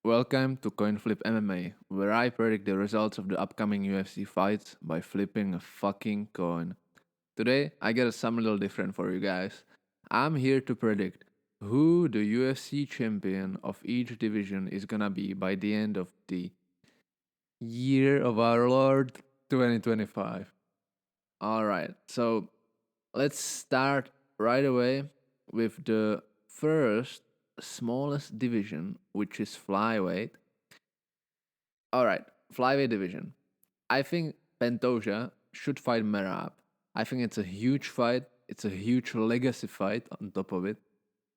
Welcome to CoinFlip MMA, where I predict the results of the upcoming UFC fights by flipping a fucking coin. Today, I got something a little different for you guys. I'm here to predict who the UFC champion of each division is gonna be by the end of the year of our Lord 2025. Alright, so let's start right away with the first smallest division, which is flyweight. All right, flyweight division. I think Pantoja should fight Merab. I think it's a huge fight. It's a huge legacy fight on top of it,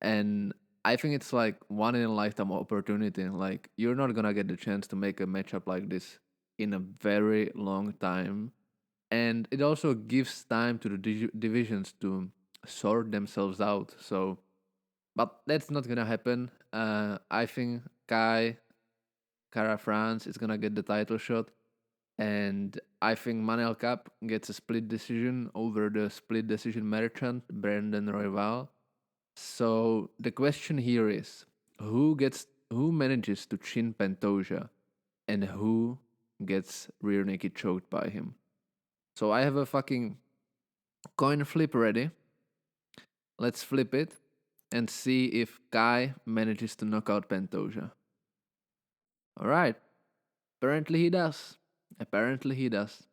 and I think it's like one in a lifetime opportunity. Like you're not gonna get the chance to make a matchup like this in a very long time, and it also gives time to the divisions to sort themselves out. So but that's not gonna happen. I think Cara France is gonna get the title shot, and I think Manel Cap gets a split decision over the split decision merchant Brandon Royval. So the question here is, who manages to chin Pantoja, and who gets rear naked choked by him. So I have a fucking coin flip ready. Let's flip it and see if Kai manages to knock out Pantoja. Alright, apparently he does. Apparently he does.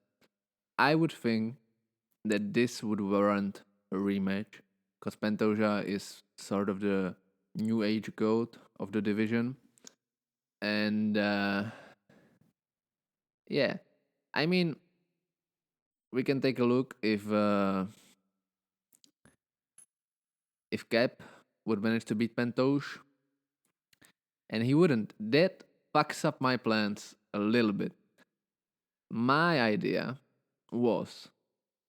I would think that this would warrant a rematch because Pantoja is sort of the new age goat of the division. And yeah, I mean, we can take a look if Cap would manage to beat Pantoja, and he wouldn't. That fucks up my plans a little bit. My idea was,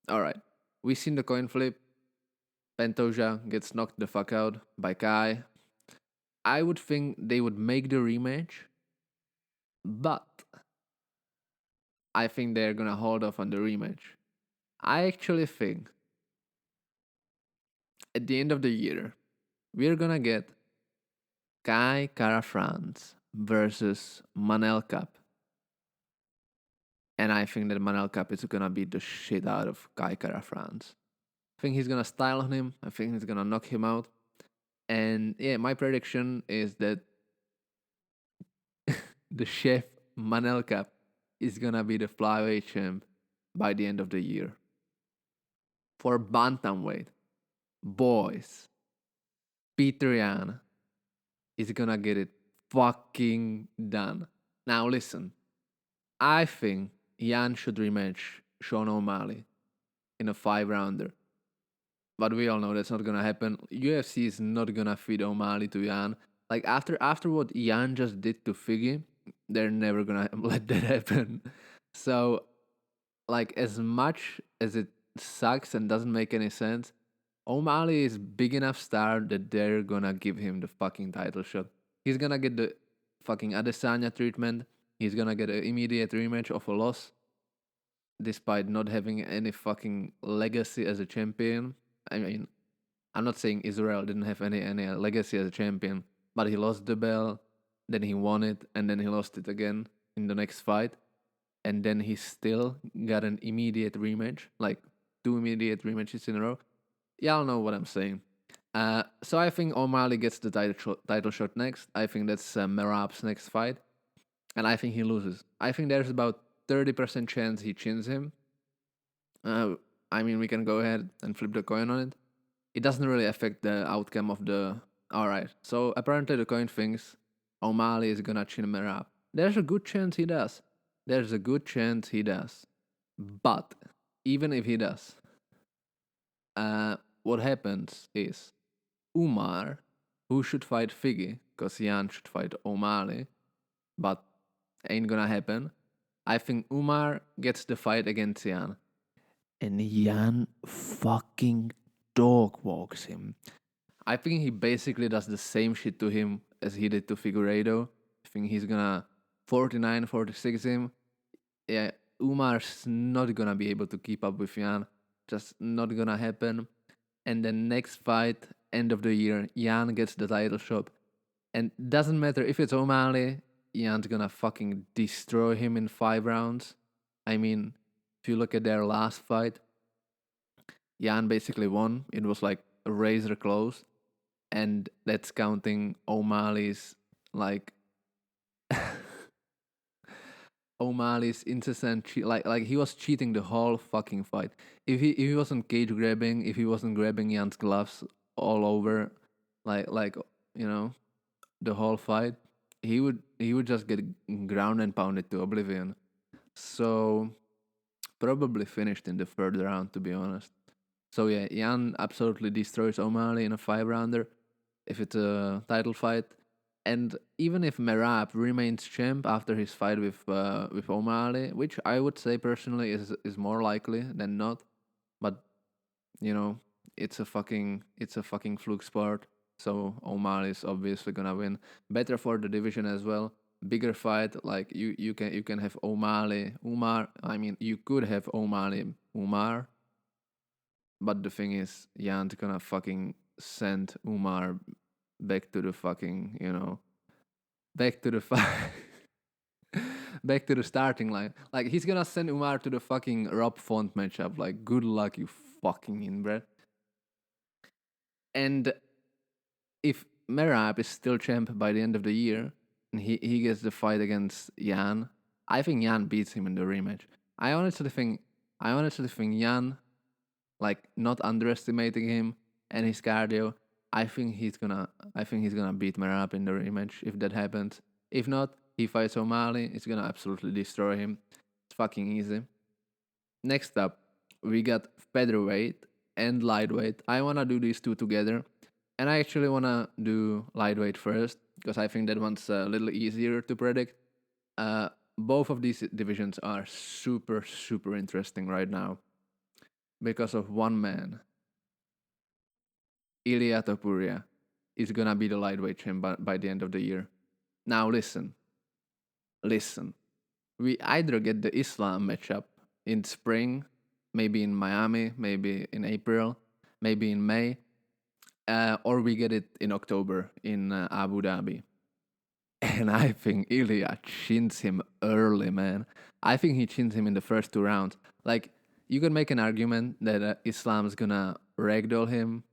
all right, we seen the coin flip. Pantoja gets knocked the fuck out by Kai. I would think they would make the rematch, but I think they're gonna hold off on the rematch. I actually think at the end of the year, we're gonna get Kai Kara France versus Manel Cup. And I think that Manel Cup is gonna beat the shit out of Kai Kara France. I think he's gonna style on him. I think he's gonna knock him out. And yeah, my prediction is that the chef Manel Cup is gonna be the flyweight champ by the end of the year. For bantamweight, boys, Peter Yan is gonna get it fucking done. Now listen, I think Yan should rematch Sean O'Malley in a 5 rounder. But we all know that's not gonna happen. UFC is not gonna feed O'Malley to Yan. Like after what Yan just did to Figgy, they're never gonna let that happen. So like as much as it sucks and doesn't make any sense, O'Malley is big enough star that they're gonna give him the fucking title shot. He's gonna get the fucking Adesanya treatment. He's gonna get an immediate rematch of a loss, despite not having any fucking legacy as a champion. I mean, I'm not saying Israel didn't have any legacy as a champion, but he lost the belt, then he won it, and then he lost it again in the next fight, and then he still got an immediate rematch, like two immediate rematches in a row. Y'all know what I'm saying. So I think O'Malley gets the title shot next. I think that's Merab's next fight, and I think he loses. I think there's about 30% chance he chins him. Uh, I mean, we can go ahead and flip the coin on it. It doesn't really affect the outcome of the. Alright, so apparently the coin thinks O'Malley is gonna chin Merab. There's a good chance he does. There's a good chance he does. But even if he does, what happens is Umar, who should fight Figgy, because Jan should fight O'Malley, but ain't gonna happen. I think Umar gets the fight against Jan. And Jan fucking dog walks him. I think he basically does the same shit to him as he did to Figueiredo. I think he's gonna 49, 46 him. Yeah, Umar's not gonna be able to keep up with Jan. Just not gonna happen. And the next fight, end of the year, Jan gets the title shot. And doesn't matter if it's O'Malley, Jan's gonna fucking destroy him in 5 rounds. I mean, if you look at their last fight, Jan basically won. It was like razor close. And that's counting O'Malley's like O'Malley's incessant like he was cheating the whole fucking fight. If he wasn't cage grabbing, if he wasn't grabbing Jan's gloves all over, like you know the whole fight, he would just get ground and pounded to oblivion. So probably finished in the third round, to be honest. So yeah, Jan absolutely destroys O'Malley in a 5 rounder if it's a title fight. And even if Merab remains champ after his fight with O'Malley, which I would say personally is more likely than not, but you know it's a fucking fluke sport. So O'Malley is obviously gonna win. Better for the division as well. Bigger fight, like you can have O'Malley Umar. I mean, you could have O'Malley Umar, but the thing is, Jan's gonna fucking send Umar back to the fucking, back to the back to the starting line. Like he's gonna send Umar to the fucking Rob Font matchup. Like, good luck, you fucking inbred. And if Merab is still champ by the end of the year, and he gets the fight against Jan, I think Jan beats him in the rematch. I honestly think Jan, like, not underestimating him and his cardio, I think he's gonna beat Merab in the rematch if that happens. If not, he fights O'Malley. It's gonna absolutely destroy him. It's fucking easy. Next up, we got featherweight and lightweight. I wanna do these two together, and I actually wanna do lightweight first because I think that one's a little easier to predict. Both of these divisions are super super interesting right now because of one man. Ilya Topuria is gonna be the lightweight champ by the end of the year. Now listen. We either get the Islam matchup in spring, maybe in Miami, maybe in April, maybe in May, or we get it in October in Abu Dhabi. And I think Ilya chins him early, man. I think he chins him in the first 2 rounds. Like, you can make an argument that Islam's gonna ragdoll him.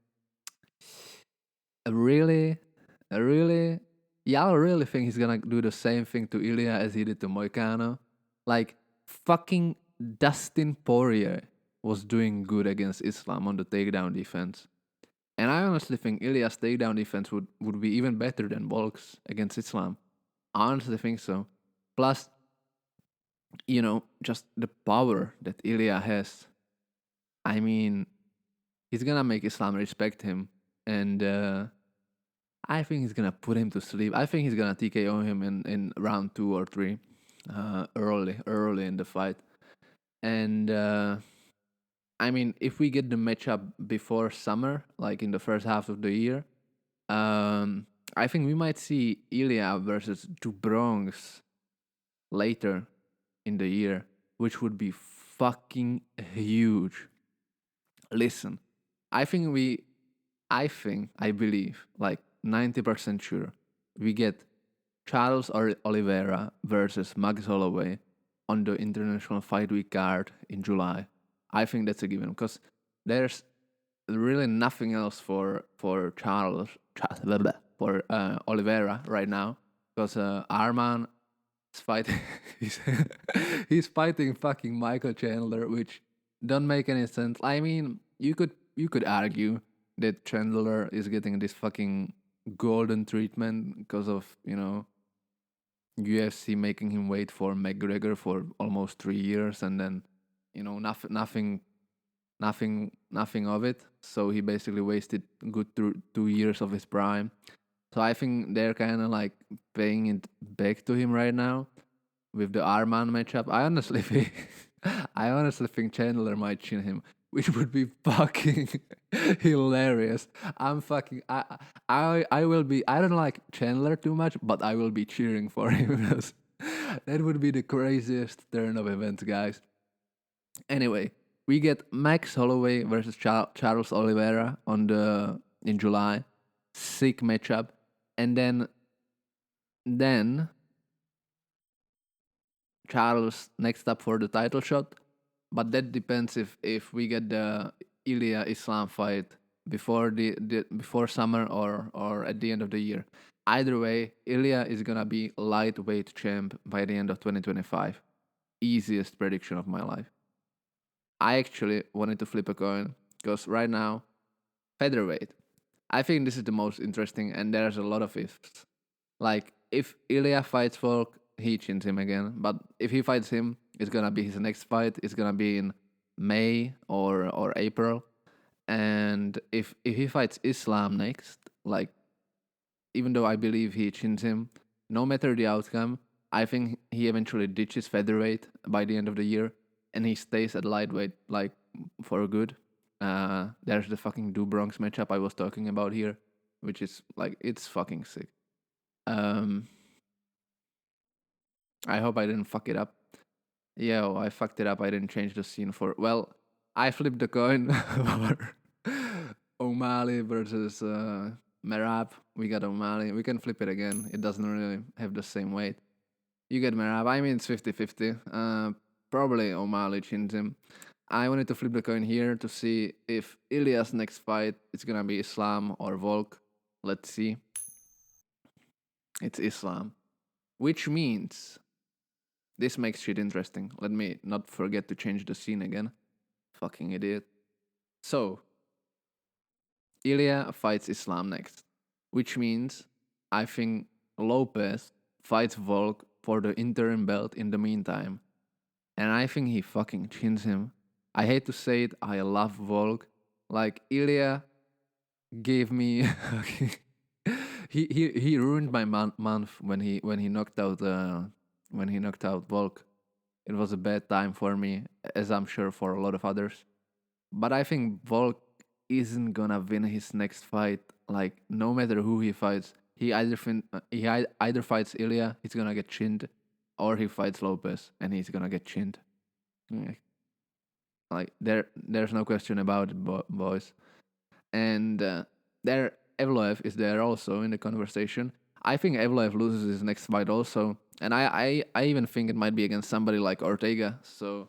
Really? Really? Y'all really think he's gonna do the same thing to Ilya as he did to Moicano? Like, fucking Dustin Poirier was doing good against Islam on the takedown defense. And I honestly think Ilya's takedown defense would be even better than Volk's against Islam. I honestly think so. Plus, just the power that Ilya has. I mean, he's gonna make Islam respect him. And I think he's gonna put him to sleep. I think he's gonna TKO him in round 2 or 3, early in the fight. And I mean, if we get the matchup before summer, like in the first half of the year, I think we might see Ilya versus Dubronx later in the year, which would be fucking huge. Listen, I think I believe, like 90% sure, we get Charles Oliveira versus Max Holloway on the International Fight Week card in July. I think that's a given because there's really nothing else for Oliveira right now because Arman is fighting he's fighting fucking Michael Chandler, which don't make any sense. I mean, you could argue that Chandler is getting this fucking golden treatment because of UFC making him wait for McGregor for almost 3 years, and then nothing of it. So he basically wasted good 2 years of his prime. So I think they're kind of like paying it back to him right now with the Arman matchup. I honestly think Chandler might chin him, which would be fucking hilarious. I will be. I don't like Chandler too much, but I will be cheering for him because that would be the craziest turn of events, guys. Anyway, we get Max Holloway versus Charles Oliveira on the in July. Sick matchup. And then Charles next up for the title shot. But that depends if we get the Ilya Islam fight before the before summer or at the end of the year. Either way, Ilya is gonna be lightweight champ by the end of 2025. Easiest prediction of my life. I actually wanted to flip a coin because right now, featherweight. I think this is the most interesting, and there's a lot of ifs. Like, if Ilya fights Volk, he chins him again. But if he fights him, it's gonna be his next fight. It's gonna be in May or April. And if he fights Islam next, like, even though I believe he chins him, no matter the outcome, I think he eventually ditches featherweight by the end of the year, and he stays at lightweight like for good. There's the fucking Do Bronx matchup I was talking about here, which is like it's fucking sick. Um, I hope I didn't fuck it up. Yo, I fucked it up. I didn't change the scene for. Well, I flipped the coin for O'Malley versus Merab. We got O'Malley. We can flip it again. It doesn't really have the same weight. You get Merab. I mean, it's 50-50. Probably O'Malley chins him. I wanted to flip the coin here to see if Ilya's next fight is gonna be Islam or Volk. Let's see. It's Islam. Which means this makes shit interesting. Let me not forget to change the scene again. Fucking idiot. So, Ilya fights Islam next. Which means I think Lopez fights Volk for the interim belt in the meantime. And I think he fucking chins him. I hate to say it, I love Volk. Like, Ilya gave me he ruined my month when he knocked out Volk. It was a bad time for me, as I'm sure for a lot of others. But I think Volk isn't gonna win his next fight. Like, no matter who he fights, he either fights Ilya, he's gonna get chinned, or he fights Lopez and he's gonna get chinned. Like, there's no question about it, boys. And there Evloev is there also in the conversation. I think Evloev loses his next fight also, and I even think it might be against somebody like Ortega. So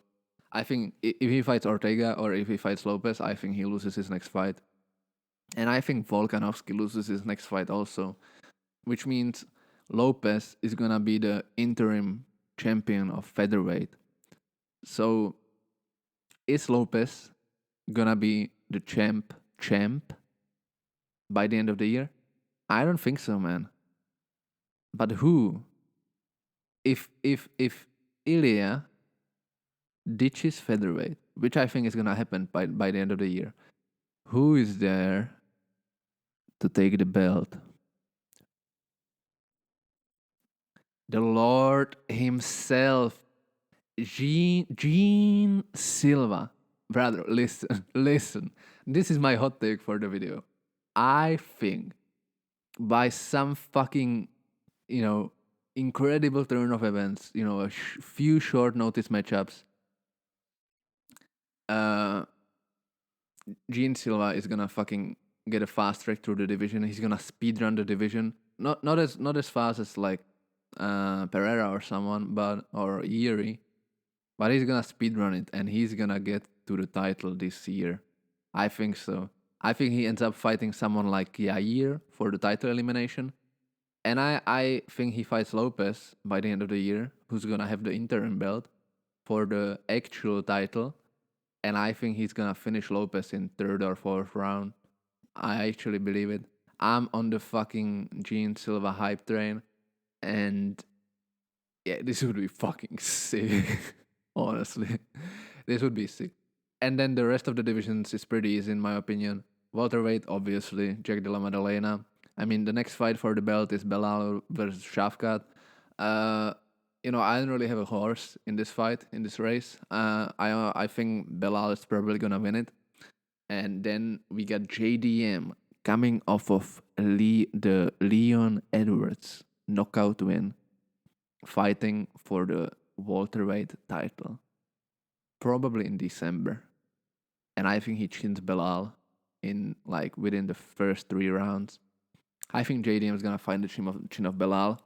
I think if he fights Ortega or if he fights Lopez, I think he loses his next fight. And I think Volkanovski loses his next fight also, which means Lopez is gonna be the interim champion of featherweight. So is Lopez gonna be the champ by the end of the year? I don't think so, man. But who? If Ilya ditches featherweight, which I think is gonna happen by the end of the year, who is there to take the belt? The Lord himself, Gene Silva. Brother, listen. This is my hot take for the video. I think by some fucking, incredible turn of events, a few short notice matchups, Gene Silva is gonna fucking get a fast track through the division. He's gonna speedrun the division. Not as fast as like Pereira or someone, or Yuri, but he's gonna speedrun it and he's gonna get to the title this year. I think so. I think he ends up fighting someone like Yair for the title elimination. And I think he fights Lopez by the end of the year, who's gonna have the interim belt for the actual title. And I think he's gonna finish Lopez in third or fourth round. I actually believe it. I'm on the fucking Gene Silva hype train. And yeah, this would be fucking sick. Honestly. This would be sick. And then the rest of the divisions is pretty easy in my opinion. Welterweight, obviously, Jack Della Maddalena. I mean, the next fight for the belt is Belal versus Shafkat. I don't really have a horse in this fight, in this race. I think Belal is probably gonna win it. And then we got JDM coming off of the Leon Edwards knockout win, fighting for the welterweight title, probably in December. And I think he chins Belal in like within the first 3 rounds. I think JDM is gonna find the chin of Belal.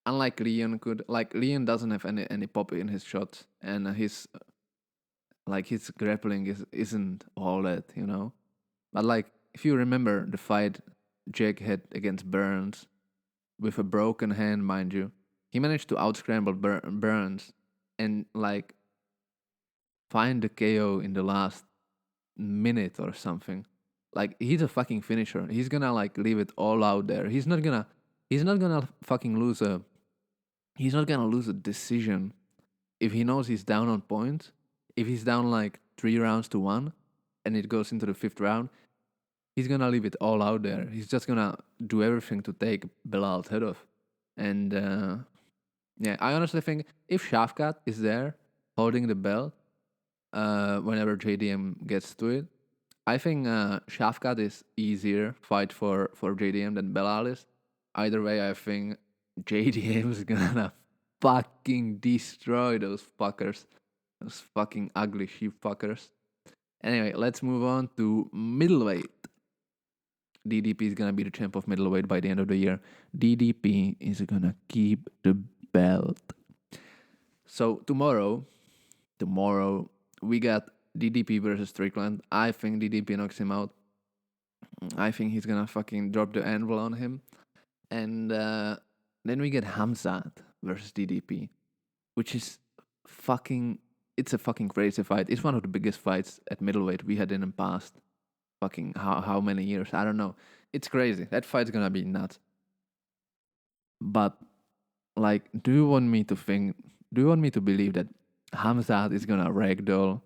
Unlike Leon could, like Leon doesn't have any pop in his shots, and his grappling isn't all that. But like if you remember the fight Jake had against Burns with a broken hand, mind you, he managed to outscramble Burns and like find the KO in the last minute or something. Like he's a fucking finisher. He's gonna like leave it all out there. He's not gonna fucking lose a he's not gonna lose a decision if he knows he's down on points. If he's down like 3 rounds to 1 and it goes into the fifth round, he's gonna leave it all out there. He's just gonna do everything to take Bilal's head off. And yeah, I honestly think if Shafkat is there holding the belt, whenever JDM gets to it, I think Shafkat is easier fight for JDM than Belal is. Either way, I think JDM is gonna fucking destroy those fuckers. Those fucking ugly sheep fuckers. Anyway, let's move on to middleweight. DDP is gonna be the champ of middleweight by the end of the year. DDP is gonna keep the belt. So tomorrow we got DDP versus Strickland. I think DDP knocks him out. I think he's gonna fucking drop the anvil on him. And then we get Hamzat versus DDP, which is it's a fucking crazy fight. It's one of the biggest fights at middleweight we had in the past. Fucking how many years? I don't know. It's crazy. That fight's gonna be nuts. But like, do you want me to believe that Hamzat is gonna ragdoll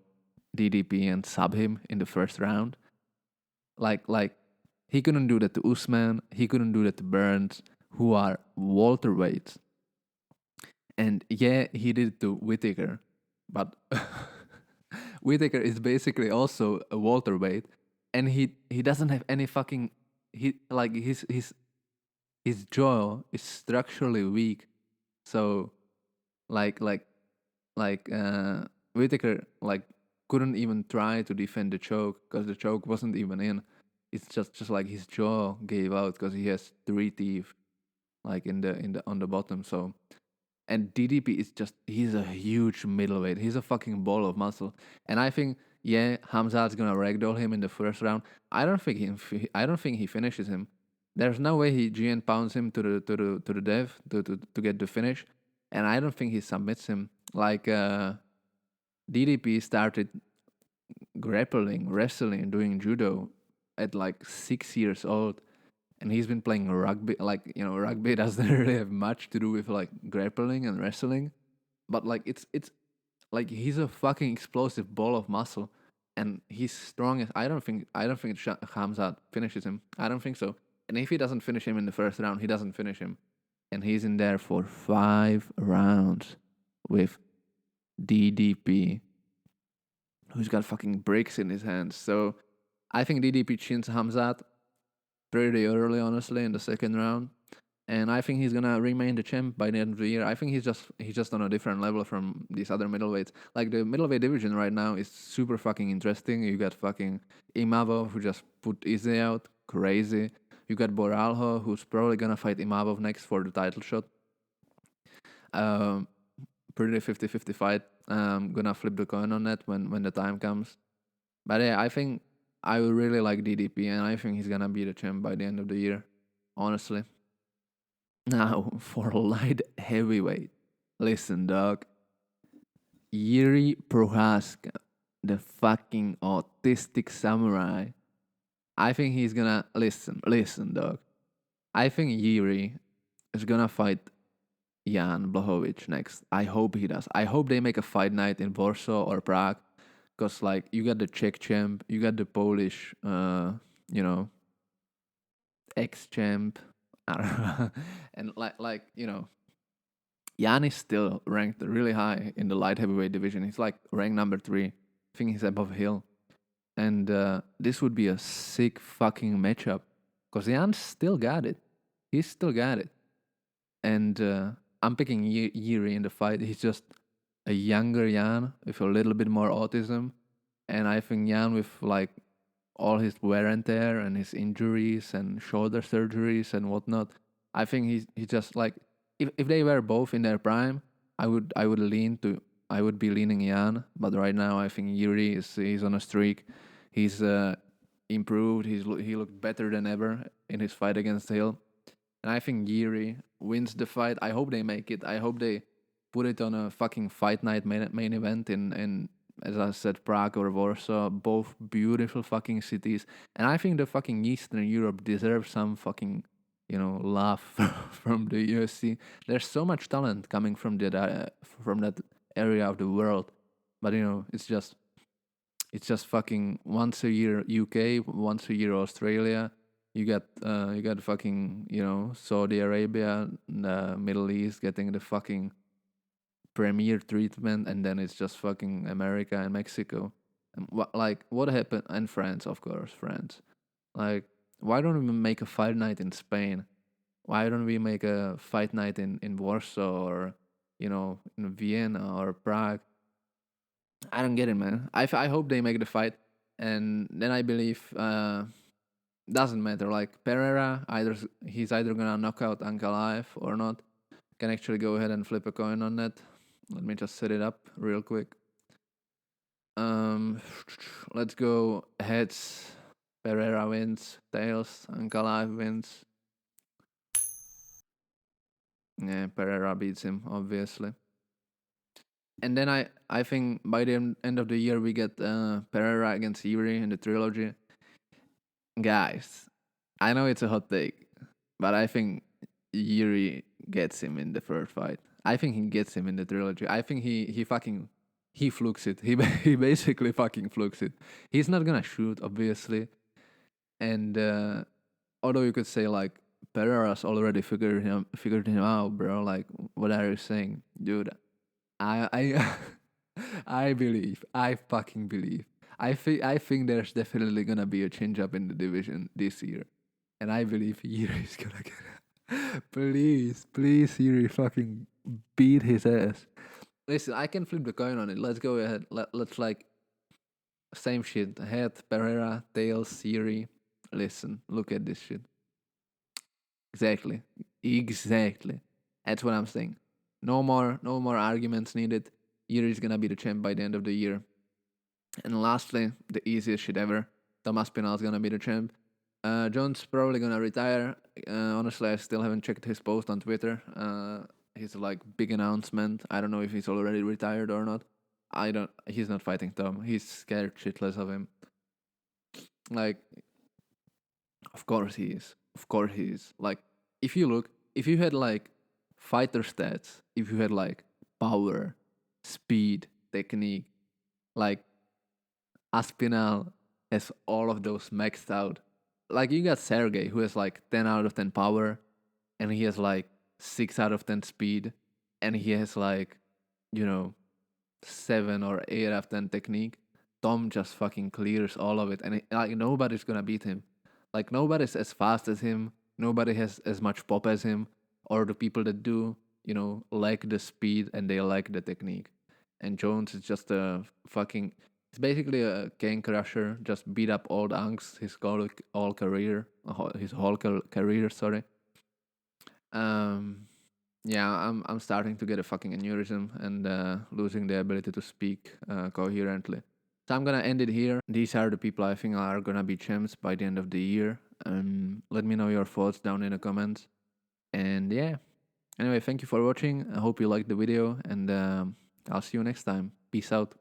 DDP and sub him in the first round? Like he couldn't do that to Usman. He couldn't do that to Burns, who are welterweights. And yeah, he did it to Whitaker, but Whitaker is basically also a welterweight, and he doesn't have any fucking his jaw is structurally weak, so like like Whitaker like couldn't even try to defend the choke because the choke wasn't even in. It's just like his jaw gave out because he has 3 teeth like in the on the bottom. So and DDP is he's a huge middleweight. He's a fucking ball of muscle. And I think yeah, Hamzat's gonna ragdoll him in the first round. I don't think he finishes him. There's no way he GN pounds him to the dev to get the finish. And I don't think he submits him. Like DDP started grappling, wrestling, doing judo at like 6 years old, and he's been playing rugby. Like rugby doesn't really have much to do with like grappling and wrestling, but like it's like he's a fucking explosive ball of muscle, and he's strong. I don't think Hamzat finishes him. I don't think so. And if he doesn't finish him in the first round, he doesn't finish him, and he's in there for 5 rounds with DDP, who's got fucking bricks in his hands. So I think DDP chins Hamzat pretty early, honestly, in the second round. And I think he's gonna remain the champ by the end of the year. I think he's just on a different level from these other middleweights. Like the middleweight division right now is super fucking interesting. You got fucking Imavov who just put Izzy out, crazy. You got Boralho who's probably gonna fight Imavov next for the title shot. Pretty 50-50 fight. Gonna flip the coin on that when the time comes. But yeah, I think I would really like DDP, and I think he's gonna be the champ by the end of the year. Honestly. Now for light heavyweight. Listen, dog. Yuri Prohaska, the fucking autistic samurai. I think he's gonna listen, dog. I think Yuri is gonna fight Jan Blachowicz next. I hope he does. I hope they make a fight night in Warsaw or Prague. Because, like, you got the Czech champ, you got the Polish, ex-champ. I don't know. And, Jan is still ranked really high in the light heavyweight division. He's, like, ranked number 3. I think he's above Hill. And this would be a sick fucking matchup. Because Jan still got it. He's still got it. And I'm picking Yuri in the fight. He's just a younger Jan with a little bit more autism. And I think Jan with like all his wear and tear and his injuries and shoulder surgeries and whatnot. I think he just like if they were both in their prime, I would be leaning Jan, but right now I think Yuri is he's on a streak. He's improved. He looked better than ever in his fight against Hill, and I think Yuri wins the fight. I hope they make it. I hope they put it on a fucking fight night main event in as I said, Prague or Warsaw, both beautiful fucking cities. And I think the fucking Eastern Europe deserves some fucking, love from the UFC. There's so much talent coming from that area of the world, but it's just fucking once a year UK, once a year Australia. You got fucking Saudi Arabia, the Middle East getting the fucking premier treatment, and then it's just fucking America and Mexico. And what happened? And France, of course, France. Like, why don't we make a fight night in Spain? Why don't we make a fight night in Warsaw or in Vienna or Prague? I don't get it, man. I hope they make the fight, and then I believe doesn't matter. Like Pereira, he's either gonna knock out Ankalaev or not. Can actually go ahead and flip a coin on that. Let me just set it up real quick. Let's go heads. Pereira wins. Tails. Ankalaev wins. Yeah, Pereira beats him, obviously. And then I think by the end of the year we get Pereira against Yuri in the trilogy. Guys, I know it's a hot take, but I think Yuri gets him in the first fight. I think he gets him in the trilogy. I think he flukes it. He basically fucking flukes it. He's not gonna shoot, obviously, and although you could say like Pereira's already figured him out, bro. Like, what are you saying, dude? I I believe. I fucking believe. I think there's definitely gonna be a change up in the division this year, and I believe Yuri's gonna get it. Please, Yuri, fucking beat his ass. Listen, I can flip the coin on it. Let's go ahead. Let's like same shit. Head Pereira, tails Yuri. Listen, look at this shit. Exactly. That's what I'm saying. No more arguments needed. Yuri's gonna be the champ by the end of the year. And lastly, the easiest shit ever. Thomas Pinal's gonna be the champ. Jones probably gonna retire. Honestly, I still haven't checked his post on Twitter. His like big announcement. I don't know if he's already retired or not. I don't. He's not fighting Tom. He's scared shitless of him. Like, of course he is. Of course he is. Like, if you had like fighter stats, if you had like power, speed, technique, like Aspinall has all of those maxed out. Like, you got Sergey who has like 10 out of 10 power, and he has like 6 out of 10 speed, and he has like, you know, 7 or 8 out of 10 technique. Tom just fucking clears all of it, and like nobody's gonna beat him. Like, nobody's as fast as him, nobody has as much pop as him, or the people that do, like the speed and they like the technique. And Jones is just a fucking. It's basically a cane crusher. Just beat up old unks his all career, his whole career. Sorry. Um, yeah, I'm starting to get a fucking aneurysm and losing the ability to speak coherently. So I'm gonna end it here. These are the people I think are gonna be champs by the end of the year. Let me know your thoughts down in the comments. And yeah. Anyway, thank you for watching. I hope you liked the video, and I'll see you next time. Peace out.